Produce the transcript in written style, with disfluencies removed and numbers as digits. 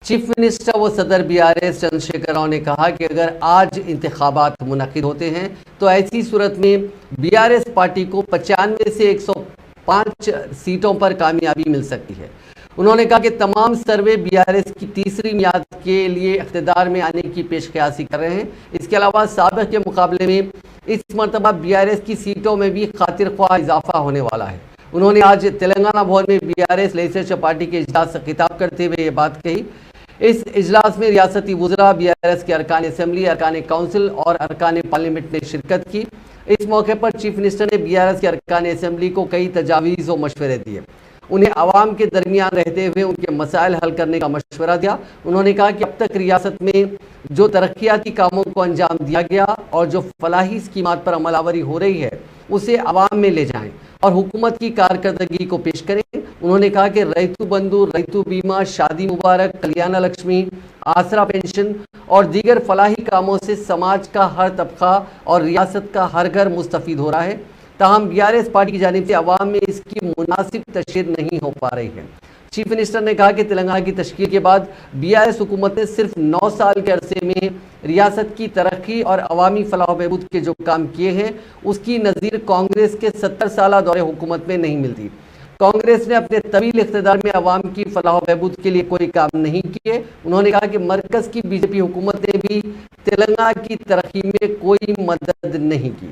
Chief minister و صدر BRS Chandrashekhar Rao نے کہا کہ اگر آج انتخابات منعقد ہوتے ہیں تو ایسی صورت میں BRS پارٹی کو 95 سے 105 سیٹوں پر کامیابی مل سکتی ہے۔ انہوں نے کہا کہ تمام سروے BRS کی تیسری میعاد کے لیے اقتدار میں آنے کی پیش قیاسی کر رہے ہیں۔ اس کے علاوہ سابق کے مقابلے میں اس مرتبہ BRS کی سیٹوں میں بھی خاطر خواہ اضافہ ہونے والا ہے۔ انہوں نے آج تلنگانہ بھون میں BRS لیجسلیچر پارٹی کے اجلاس سے خطاب کرتے ہوئے یہ بات کہی۔ اس اجلاس میں ریاستی وزراء، BRS کے ارکان اسمبلی، ارکان کونسل اور ارکان پارلیمنٹ نے شرکت کی۔ اس موقع پر چیف منسٹر نے BRS کے ارکان اسمبلی کو کئی تجاویز و مشورے دیے، انہیں عوام کے درمیان رہتے ہوئے ان کے مسائل حل کرنے کا مشورہ دیا۔ انہوں نے کہا کہ اب تک ریاست میں جو ترقیاتی کاموں کو انجام دیا گیا اور جو فلاحی اسکیمات پر عمل آوری ہو رہی ہے اسے عوام میں لے جائیں اور حکومت کی کارکردگی کو پیش کریں۔ انہوں نے کہا کہ ریتو بندھو، ریتو بیمہ، شادی مبارک، کلیانہ لکشمی، آسرا پینشن اور دیگر فلاحی کاموں سے سماج کا ہر طبقہ اور ریاست کا ہر گھر مستفید ہو رہا ہے، تاہم BRS پارٹی کی جانب سے عوام میں اس کی مناسب تشہیر نہیں ہو پا رہی ہے۔ چیف منسٹر نے کہا کہ تلنگانہ کی تشکیل کے بعد BRS حکومت نے صرف 9 سال کے عرصے میں ریاست کی ترقی اور عوامی فلاح و بہبود کے جو کام کیے ہیں اس کی نظیر کانگریس کے 70 سالہ دور حکومت میں نہیں ملتی۔ کانگریس نے اپنے طویل اقتدار میں عوام کی فلاح و بہبود کے لیے کوئی کام نہیں کیے۔ انہوں نے کہا کہ مرکز کی BJP حکومت نے بھی تلنگانہ کی ترقی میں کوئی مدد نہیں کی۔